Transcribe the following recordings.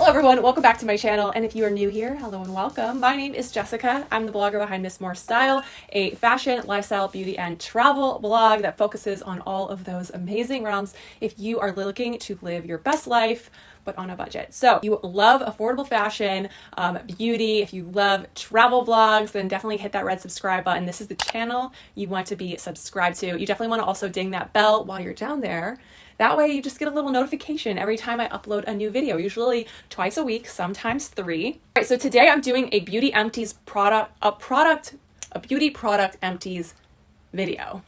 Hello everyone, welcome back to my channel, and if you are new here, hello and welcome. My name is Jessica. I'm the blogger behind Miss More Style, a fashion, lifestyle, beauty, and travel blog that focuses on all of those amazing realms if you are looking to live your best life, but on a budget. So if you love affordable fashion, beauty, if you love travel vlogs, then definitely hit that red subscribe button. This is the channel you want to be subscribed to. You definitely want to also ding that bell while you're down there. That way you just get a little notification every time I upload a new video, usually twice a week, sometimes 3. All right, so today I'm doing a beauty empties a beauty product empties video.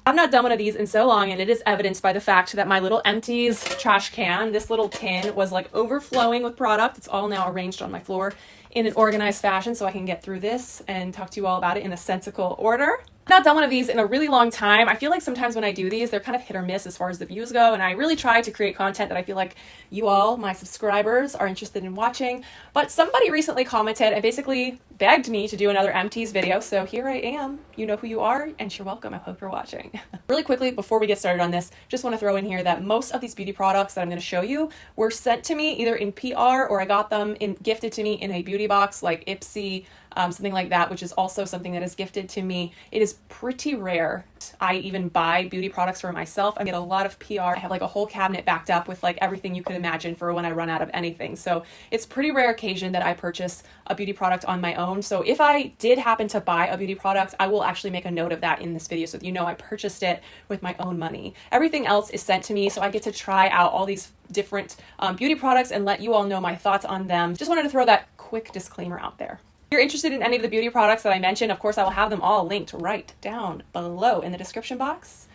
I've not done one of these in so long, and it is evidenced by the fact that my little empties trash can, this little tin, was like overflowing with product. It's all now arranged on my floor in an organized fashion so I can get through this and talk to you all about it in a sensical order. I've not done one of these in a really long time. I feel like sometimes when I do these, they're kind of hit or miss as far as the views go, and I really try to create content that I feel like you all, my subscribers, are interested in watching. But somebody recently commented and basically begged me to do another empties video, so here I am. You know who you are, and you're welcome. I hope you're watching. Really quickly, before we get started on this, just want to throw in here that most of these beauty products that I'm going to show you were sent to me either in PR or I got them gifted to me in a beauty box like Ipsy, something like that, which is also something that is gifted to me. It is pretty rare I even buy beauty products for myself. I get a lot of PR. I have like a whole cabinet backed up with like everything you could imagine for when I run out of anything. So it's pretty rare occasion that I purchase a beauty product on my own. So if I did happen to buy a beauty product, I will actually make a note of that in this video so that you know I purchased it with my own money. Everything else is sent to me, so I get to try out all these different beauty products and let you all know my thoughts on them. Just wanted to throw that quick disclaimer out there. If you're interested in any of the beauty products that I mentioned, of course, I will have them all linked right down below in the description box.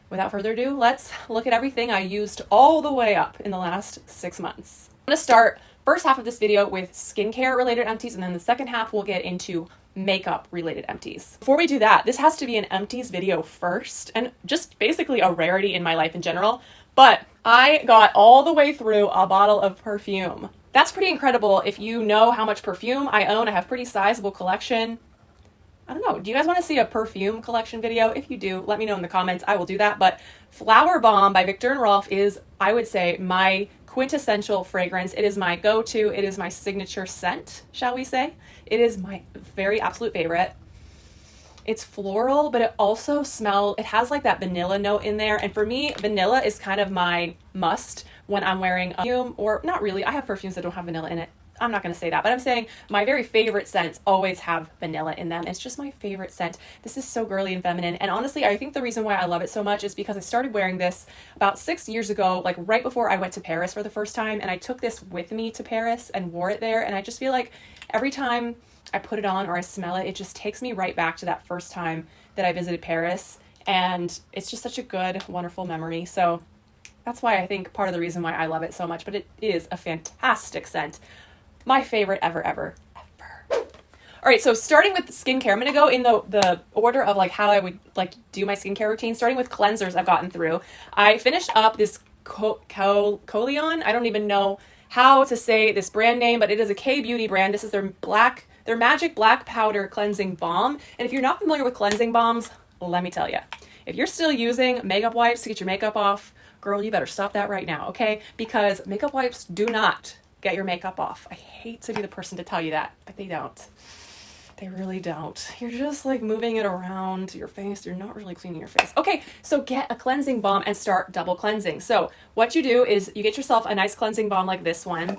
Without further ado, let's look at everything I used all the way up in the last 6 months. I'm going to start first half of this video with skincare related empties, and then the second half we'll get into makeup related empties. Before we do that, this has to be an empties video first, and just basically a rarity in my life in general, but I got all the way through a bottle of perfume. That's pretty incredible if you know how much perfume I own. I have a pretty sizable collection. I don't know, do you guys want to see a perfume collection video? If you do, let me know in the comments. I will do that. But Flower Bomb by Viktor and Rolf is, I would say, my quintessential fragrance. It is my go-to. It is my signature scent, shall we say. It is my very absolute favorite. It's floral, but it also it has like that vanilla note in there. And for me, vanilla is kind of my must when I'm wearing a perfume, or not really. I have perfumes that don't have vanilla in it. I'm not going to say that, but I'm saying my very favorite scents always have vanilla in them. It's just my favorite scent. This is so girly and feminine. And honestly, I think the reason why I love it so much is because I started wearing this about 6 years ago, like right before I went to Paris for the first time. And I took this with me to Paris and wore it there. And I just feel like every time I put it on or I smell it, it just takes me right back to that first time that I visited Paris. And it's just such a good, wonderful memory. So that's why I think part of the reason why I love it so much, but it is a fantastic scent. My favorite ever, ever, ever. All right, so starting with skincare, I'm going to go in the order of like how I would like do my skincare routine, starting with cleansers I've gotten through. I finished up this Kiehl. I don't even know how to say this brand name, but it is a K-beauty brand. This is their Magic Black Powder Cleansing Balm. And if you're not familiar with cleansing balms, let me tell you, if you're still using makeup wipes to get your makeup off, girl, you better stop that right now, okay? Because makeup wipes do not get your makeup off. I hate to be the person to tell you that, but they don't. They really don't. You're just like moving it around your face. You're not really cleaning your face. Okay, so get a cleansing balm and start double cleansing. So what you do is you get yourself a nice cleansing balm like this one.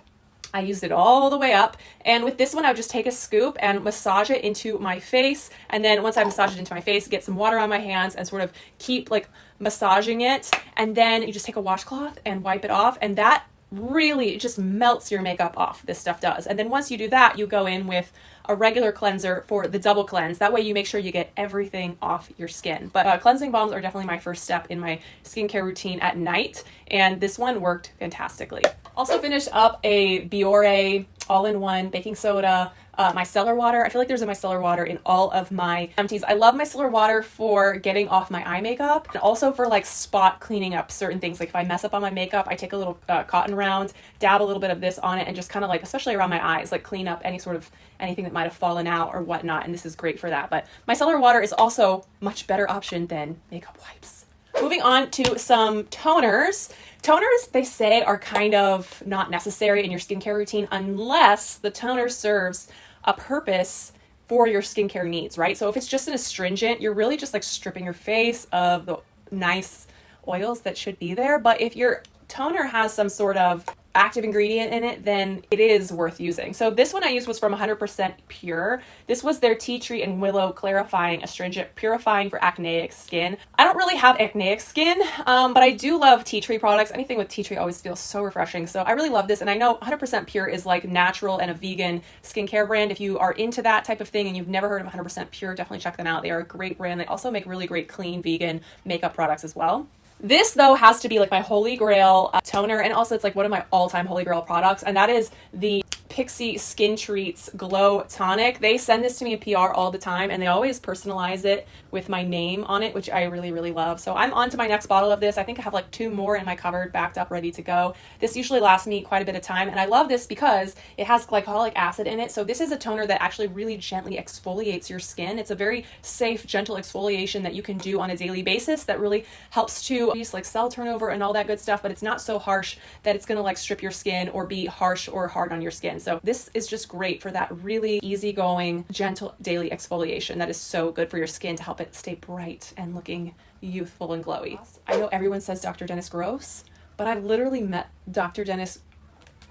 I used it all the way up, and with this one I would just take a scoop and massage it into my face, and then once I massage it into my face, get some water on my hands and sort of keep like massaging it, and then you just take a washcloth and wipe it off, and that really just melts your makeup off. This stuff does. And then once you do that, you go in with a regular cleanser for the double cleanse. That way you make sure you get everything off your skin. But cleansing balms are definitely my first step in my skincare routine at night, and this one worked fantastically. Also finished up a Biore all-in-one baking soda, micellar water. I feel like there's a micellar water in all of my empties. I love micellar water for getting off my eye makeup, and also for like spot cleaning up certain things. Like if I mess up on my makeup, I take a little cotton round, dab a little bit of this on it, and just kind of like, especially around my eyes, like clean up anything that might have fallen out or whatnot, and this is great for that. But micellar water is also much better option than makeup wipes. Moving on to some toners. Toners, they say, are kind of not necessary in your skincare routine unless the toner serves a purpose for your skincare needs, right? So if it's just an astringent, you're really just like stripping your face of the nice oils that should be there. But if your toner has some sort of active ingredient in it, then it is worth using. So this one I used was from 100% Pure. This was their tea tree and willow clarifying astringent, purifying for acneic skin. I don't really have acneic skin, but I do love tea tree products. Anything with tea tree always feels so refreshing. So I really love this. And I know 100% Pure is like natural and a vegan skincare brand. If you are into that type of thing and you've never heard of 100% Pure, definitely check them out. They are a great brand. They also make really great clean vegan makeup products as well. This, though, has to be like my holy grail toner, and also it's like one of my all-time holy grail products, and that is the Pixi Skin Treats Glow Tonic. They send this to me in PR all the time, and they always personalize it with my name on it, which I really, really love. So I'm on to my next bottle of this. I think I have like 2 more in my cupboard backed up, ready to go. This usually lasts me quite a bit of time, and I love this because it has glycolic acid in it. So this is a toner that actually really gently exfoliates your skin. It's a very safe, gentle exfoliation that you can do on a daily basis that really helps to reduce like cell turnover and all that good stuff, but it's not so harsh that it's gonna like strip your skin or be harsh or hard on your skin. So this is just great for that really easygoing, gentle daily exfoliation that is so good for your skin to help it stay bright and looking youthful and glowy. I know everyone says Dr. Dennis gross, but I've literally met Dr. Dennis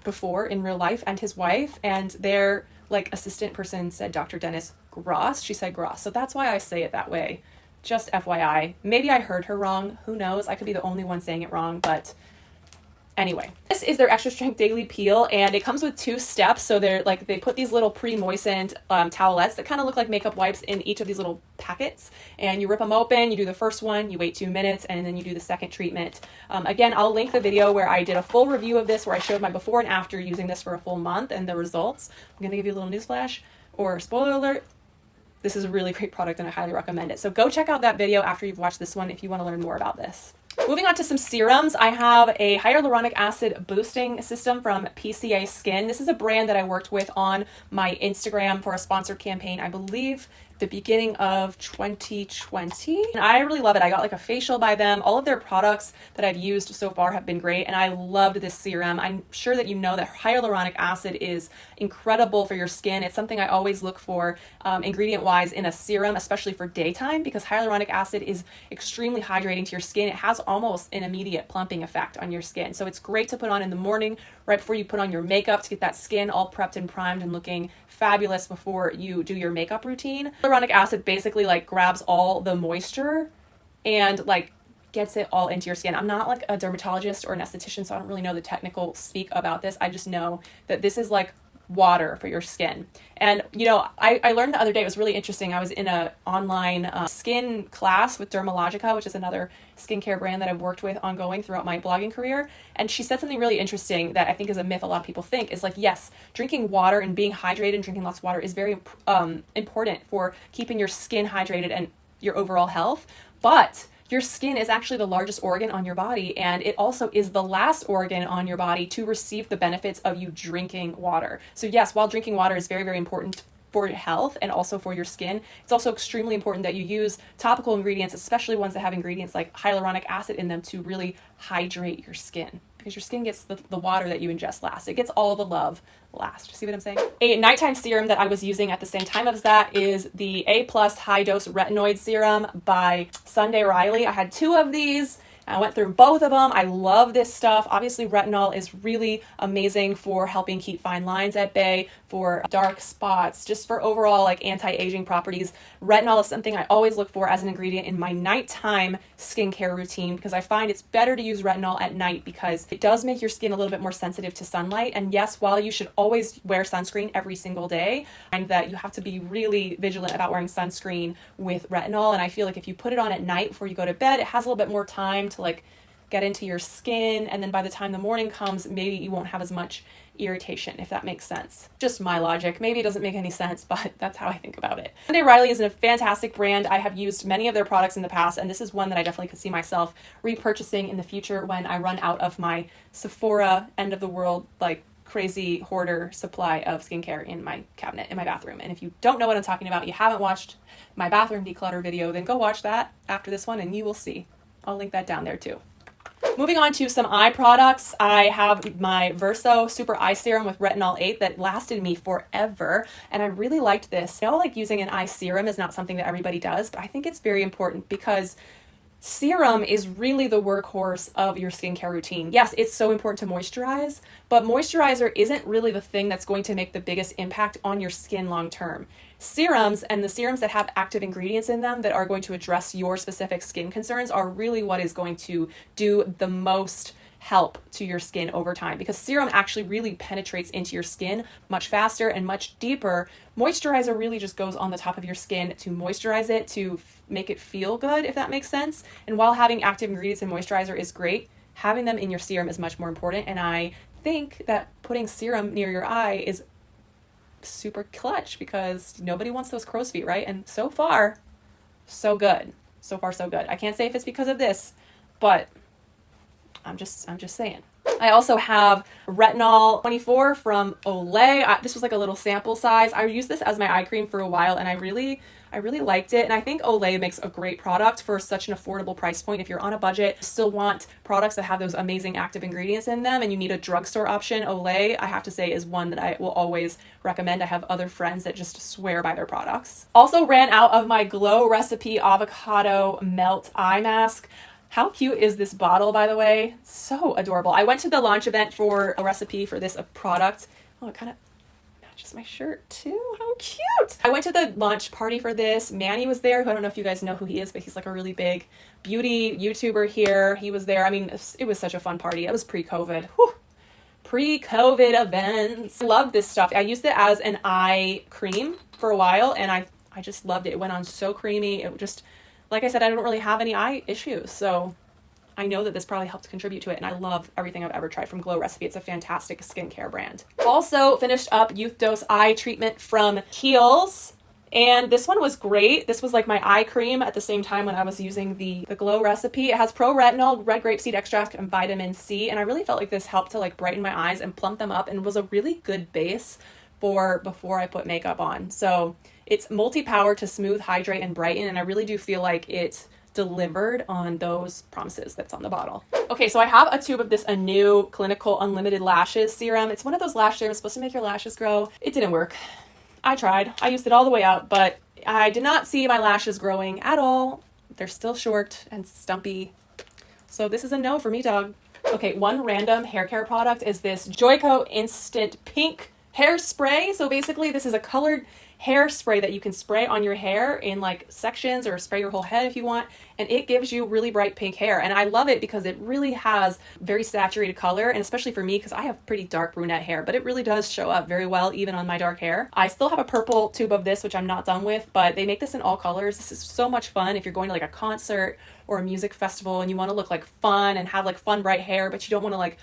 before in real life and his wife, and their like assistant person said Dr. Dennis Gross. She said Gross. So that's why I say it that way. Just FYI. Maybe I heard her wrong. Who knows? I could be the only one saying it wrong, but anyway, this is their extra strength daily peel, and it comes with 2 steps. So they're like, they put these little pre-moistened towelettes that kind of look like makeup wipes in each of these little packets, and you rip them open. You do the first one, you wait 2 minutes, and then you do the second treatment. Again, I'll link the video where I did a full review of this, where I showed my before and after using this for a full month and the results. I'm gonna give you a little newsflash or spoiler alert. This is a really great product and I highly recommend it. So go check out that video after you've watched this one if you want to learn more about this. Moving on to some serums, I have a hyaluronic acid boosting system from PCA Skin. This is a brand that I worked with on my Instagram for a sponsored campaign, I believe the beginning of 2020. And I really love it. I got like a facial by them. All of their products that I've used so far have been great, and I loved this serum. I'm sure that you know that hyaluronic acid is incredible for your skin. It's something I always look for ingredient-wise in a serum, especially for daytime, because hyaluronic acid is extremely hydrating to your skin. It has almost an immediate plumping effect on your skin. So it's great to put on in the morning, right before you put on your makeup, to get that skin all prepped and primed and looking fabulous before you do your makeup routine. Hyaluronic acid basically like grabs all the moisture and like gets it all into your skin. I'm not like a dermatologist or an esthetician, so I don't really know the technical speak about this. I just know that this is like water for your skin. And you know, I learned the other day, it was really interesting. I was in a online skin class with Dermalogica, which is another skincare brand that I've worked with ongoing throughout my blogging career. And she said something really interesting that I think is a myth a lot of people think, is like, yes, drinking water and being hydrated and drinking lots of water is very important for keeping your skin hydrated and your overall health. But your skin is actually the largest organ on your body, and it also is the last organ on your body to receive the benefits of you drinking water. So yes, while drinking water is very, very important for your health and also for your skin, it's also extremely important that you use topical ingredients, especially ones that have ingredients like hyaluronic acid in them, to really hydrate your skin, because your skin gets the water that you ingest last. It gets all the love last. See what I'm saying? A nighttime serum that I was using at the same time as that is the A+ High Dose Retinoid Serum by Sunday Riley. I had 2 of these. I went through both of them. I love this stuff. Obviously, retinol is really amazing for helping keep fine lines at bay, for dark spots, just for overall like anti-aging properties. Retinol is something I always look for as an ingredient in my nighttime skincare routine, because I find it's better to use retinol at night because it does make your skin a little bit more sensitive to sunlight. And yes, while you should always wear sunscreen every single day, and that you have to be really vigilant about wearing sunscreen with retinol. And I feel like if you put it on at night before you go to bed, it has a little bit more time to like get into your skin, and then by the time the morning comes, maybe you won't have as much irritation, if that makes sense. Just my logic. Maybe it doesn't make any sense, but that's how I think about it. Sunday Riley is a fantastic brand. I have used many of their products in the past, and this is one that I definitely could see myself repurchasing in the future when I run out of my Sephora end of the world like crazy hoarder supply of skincare in my cabinet in my bathroom. And if you don't know what I'm talking about, you haven't watched my bathroom declutter video, then go watch that after this one and you will see. I'll link that down there too. Moving on to some eye products, I have my Verso Super Eye Serum with Retinol 8 that lasted me forever, and I really liked this. I know like using an eye serum is not something that everybody does, but I think it's very important because serum is really the workhorse of your skincare routine. Yes, it's so important to moisturize, but moisturizer isn't really the thing that's going to make the biggest impact on your skin long term. Serums and the serums that have active ingredients in them that are going to address your specific skin concerns are really what is going to do the most help to your skin over time, because serum actually really penetrates into your skin much faster and much deeper. Moisturizer really just goes on the top of your skin to moisturize it, to make it feel good, if that makes sense. And while having active ingredients in moisturizer is great, having them in your serum is much more important. And I think that putting serum near your eye is super clutch because nobody wants those crow's feet, right? And so far, so good. So far, so good. I can't say if it's because of this, but I'm just saying. I also have Retinol 24 from Olay. This was like a little sample size. I used this as my eye cream for a while and I really liked it. And I think Olay makes a great product for such an affordable price point. If you're on a budget, still want products that have those amazing active ingredients in them, and you need a drugstore option, Olay, I have to say, is one that I will always recommend. I have other friends that just swear by their products. Also ran out of my Glow Recipe Avocado Melt Eye Mask. How cute is this bottle, by the way? So adorable. I went to the launch event for a recipe for this product. Oh, it kind of matches my shirt too. How cute. I went to the launch party for this. Manny was there, who I don't know if you guys know who he is, but he's like a really big beauty YouTuber here. He was there. I mean, it was such a fun party. It was pre-COVID. Whew. Pre-COVID events. I love this stuff. I used it as an eye cream for a while and I just loved it. It went on so creamy. It just, like I said, I don't really have any eye issues, so I know that this probably helped contribute to it, and I love everything I've ever tried from Glow Recipe. It's a fantastic skincare brand. Also finished up Youth Dose Eye Treatment from Kiehl's, and this one was great. This was like my eye cream at the same time when I was using the Glow Recipe. It has pro-retinol, red grapeseed extract, and vitamin C, and I really felt like this helped to like brighten my eyes and plump them up, and was a really good base for before I put makeup on. So it's multi-power to smooth, hydrate, and brighten, and I really do feel like it delivered on those promises that's on the bottle. Okay, so I have a tube of this Anew Clinical Unlimited Lashes Serum. It's one of those lash serums supposed to make your lashes grow. It didn't work. I tried. I used it all the way out, but I did not see my lashes growing at all. They're still short and stumpy. So this is a no for me, dog. Okay, one random hair care product is this Joico Instant Pink Hairspray. So basically this is a colored hairspray that you can spray on your hair in like sections, or spray your whole head if you want, and it gives you really bright pink hair. And I love it because it really has very saturated color, and especially for me because I have pretty dark brunette hair, but it really does show up very well even on my dark hair. I still have a purple tube of this, which I'm not done with, but they make this in all colors. This is so much fun if you're going to like a concert or a music festival and you want to look like fun and have like fun bright hair, but you don't want to like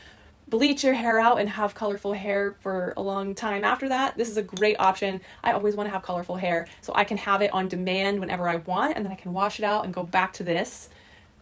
bleach your hair out and have colorful hair for a long time after that. This is a great option. I always want to have colorful hair, so I can have it on demand whenever I want, and then I can wash it out and go back to this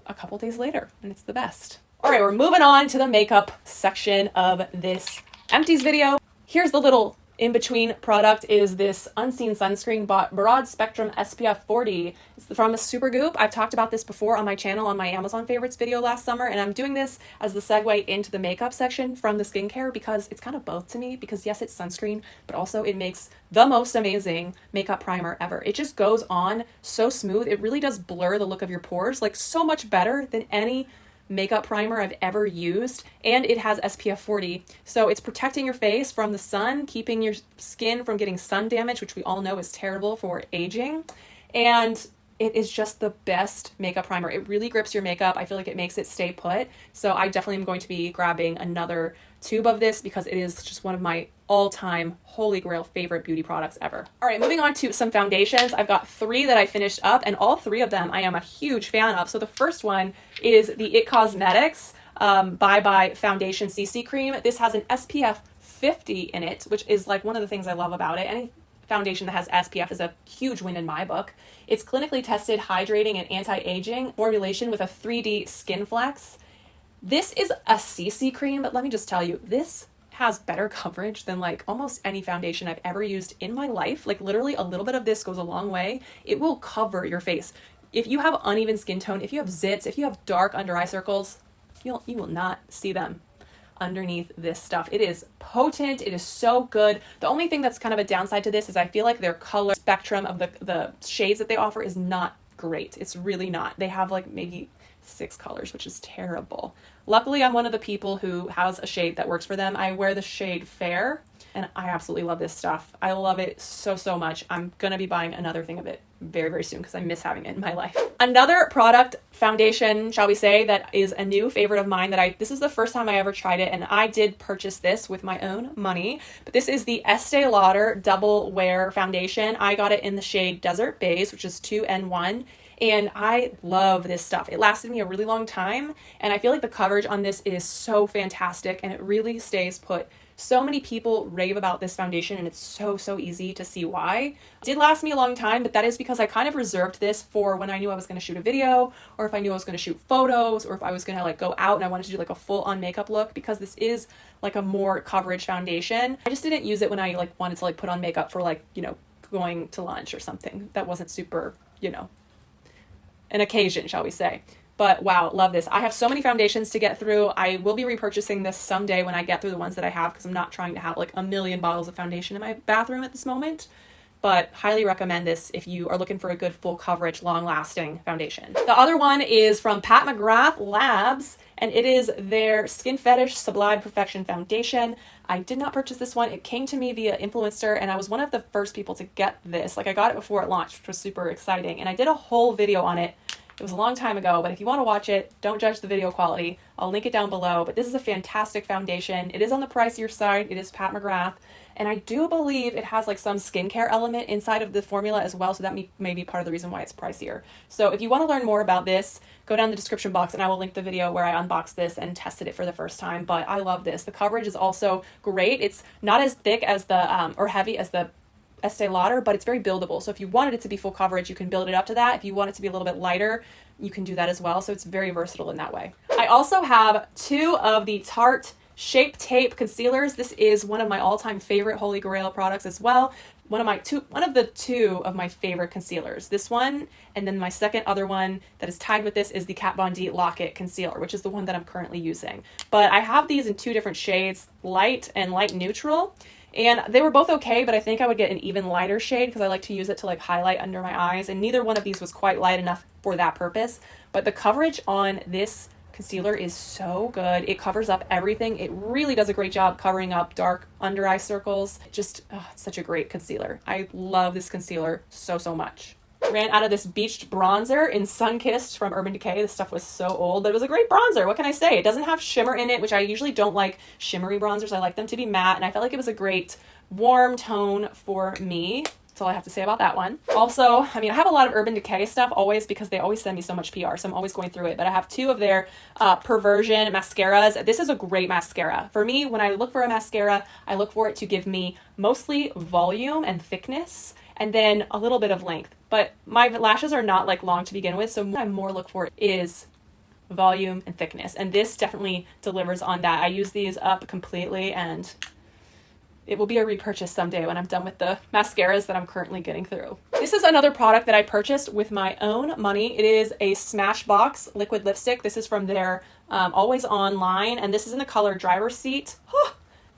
a couple days later, and it's the best. All right, we're moving on to the makeup section of this Empties video. Here's the little in-between product is this Unseen Sunscreen Broad Spectrum SPF 40. It's from a Supergoop. I've talked about this before on my channel on my Amazon favorites video last summer, and I'm doing this as the segue into the makeup section from the skincare because it's kind of both to me, because yes, it's sunscreen, but also it makes the most amazing makeup primer ever. It just goes on so smooth. It really does blur the look of your pores, like so much better than any makeup primer I've ever used, and it has SPF 40, so it's protecting your face from the sun, keeping your skin from getting sun damage, which we all know is terrible for aging, and it is just the best makeup primer. It really grips your makeup. I feel like it makes it stay put, so I definitely am going to be grabbing another tube of this because it is just one of my all-time holy grail favorite beauty products ever. All right, moving on to some foundations. I've got 3 that I finished up, and all 3 of them I am a huge fan of. So the first one is the It Cosmetics Bye Bye Foundation CC Cream. This has an SPF 50 in it, which is like one of the things I love about it. Any foundation that has SPF is a huge win in my book. It's clinically tested, hydrating, and anti-aging formulation with a 3D skin flex. This is a CC cream, but let me just tell you, this has better coverage than like almost any foundation I've ever used in my life. Like literally a little bit of this goes a long way. It will cover your face. if you have uneven skin tone, if you have zits, if you have dark under eye circles, you will not see them underneath this stuff. It is potent. It is so good. The only thing that's kind of a downside to this is I feel like their color spectrum of the shades that they offer is not great. It's really not. They have like maybe 6 colors, which is terrible. Luckily, I'm one of the people who has a shade that works for them. I wear the shade Fair, and I absolutely love this stuff. I love it so, so much. I'm gonna be buying another thing of it very, very soon because I miss having it in my life. Another product, foundation, shall we say, that is a new favorite of mine that this is the first time I ever tried it, and I did purchase this with my own money, but this is the Este Lauder Double Wear Foundation. I got it in the shade Desert Beige, which is 2N1. And I love this stuff. It lasted me a really long time, and I feel like the coverage on this is so fantastic, and it really stays put. So many people rave about this foundation, and it's so, so easy to see why. It did last me a long time, but that is because I kind of reserved this for when I knew I was going to shoot a video, or if I knew I was going to shoot photos, or if I was going to like go out and I wanted to do like a full on makeup look, because this is like a more coverage foundation. I just didn't use it when I like wanted to like put on makeup for like, you know, going to lunch or something. That wasn't super, you know, an occasion, shall we say. But wow, love this. I have so many foundations to get through. I will be repurchasing this someday when I get through the ones that I have, because I'm not trying to have like a million bottles of foundation in my bathroom at this moment. But highly recommend this if you are looking for a good full coverage, long lasting foundation. The other one is from McGrath Labs, and it is their Skin Fetish Sublime Perfection Foundation. I did not purchase this one. It came to me via influencer, and I was one of the first people to get this. Like, I got it before it launched, which was super exciting. And I did a whole video on it. It was a long time ago, but if you want to watch it, don't judge the video quality. I'll link it down below. But this is a fantastic foundation. It is on the pricier side. It is Pat McGrath. And I do believe it has like some skincare element inside of the formula as well. So that may be part of the reason why it's pricier. So if you want to learn more about this, go down the description box and I will link the video where I unboxed this and tested it for the first time. But I love this. The coverage is also great. It's not as thick as the, or heavy as the Este Lauder, but it's very buildable. So if you wanted it to be full coverage, you can build it up to that. If you want it to be a little bit lighter, you can do that as well. So it's very versatile in that way. I also have 2 of the Tarte Shape Tape concealers. This is one of my all-time favorite Holy Grail products as well. One of the two of my favorite concealers. This one, and then my second other one that is tied with this is the Kat Von D Lock-It Concealer, which is the one that I'm currently using. But I have these in 2 different shades, light and light neutral. And they were both okay, but I think I would get an even lighter shade because I like to use it to like highlight under my eyes. And neither one of these was quite light enough for that purpose. But the coverage on this concealer is so good. It covers up everything. It really does a great job covering up dark under eye circles. It's such a great concealer. I love this concealer so, so much. Ran out of this beached bronzer in Sunkissed from Urban Decay. This stuff was so old, but it was a great bronzer. What can I say? It doesn't have shimmer in it, which I usually don't like shimmery bronzers. I like them to be matte, and I felt like it was a great warm tone for me. That's all I have to say about that one. Also, I mean, I have a lot of Urban Decay stuff always because they always send me so much PR, so I'm always going through it. But I have 2 of their Perversion mascaras. This is a great mascara. For me, when I look for a mascara, I look for it to give me mostly volume and thickness, and then a little bit of length. But my lashes are not like long to begin with, so what I more look for is volume and thickness. And this definitely delivers on that. I use these up completely, and it will be a repurchase someday when I'm done with the mascaras that I'm currently getting through. This is another product that I purchased with my own money. It is a Smashbox liquid lipstick. This is from their Always On line, and this is in the color Driver's Seat.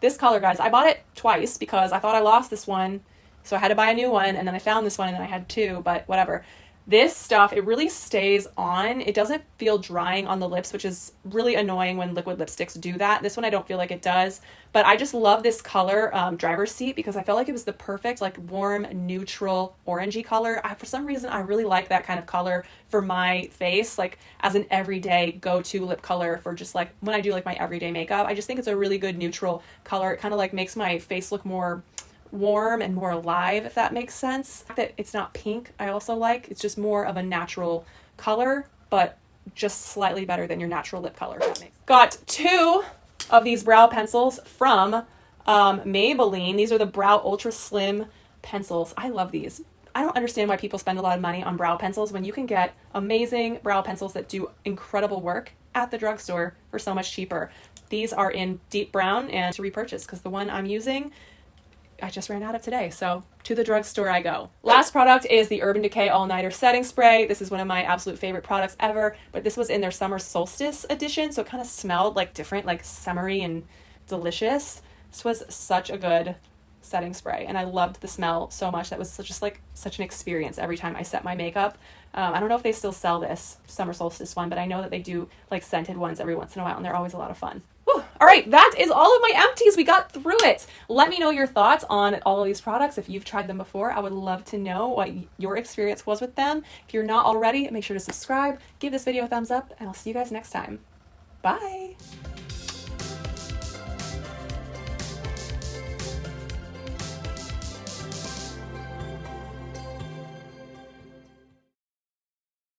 This color, guys, I bought it twice because I thought I lost this one. So I had to buy a new one, and then I found this one, and then I had 2, but whatever. This stuff, it really stays on. It doesn't feel drying on the lips, which is really annoying when liquid lipsticks do that. This one, I don't feel like it does, but I just love this color, Driver's Seat, because I felt like it was the perfect, like, warm, neutral, orangey color. For some reason, I really like that kind of color for my face, like, as an everyday go-to lip color for just, like, when I do, like, my everyday makeup. I just think it's a really good neutral color. It kind of, like, makes my face look more warm and more alive, if that makes sense. That it's not pink, I also like. It's just more of a natural color, but just slightly better than your natural lip color, if that makes sense. Got 2 of these brow pencils from Maybelline. These are the Brow Ultra Slim pencils. I love these. I don't understand why people spend a lot of money on brow pencils when you can get amazing brow pencils that do incredible work at the drugstore for so much cheaper. These are in deep brown and to repurchase because the one I'm using I just ran out of today, so to the drugstore I go. Last product is the Urban Decay All Nighter Setting Spray. This is one of my absolute favorite products ever, but this was in their Summer Solstice edition, so it kind of smelled like different, like summery and delicious. This was such a good setting spray, and I loved the smell so much. That was just like such an experience every time I set my makeup. I don't know if they still sell this Summer Solstice one, but I know that they do like scented ones every once in a while, and they're always a lot of fun. Whew. All right, that is all of my empties. We got through it. Let me know your thoughts on all of these products. If you've tried them before, I would love to know what your experience was with them. If you're not already, make sure to subscribe, give this video a thumbs up, and I'll see you guys next time. Bye.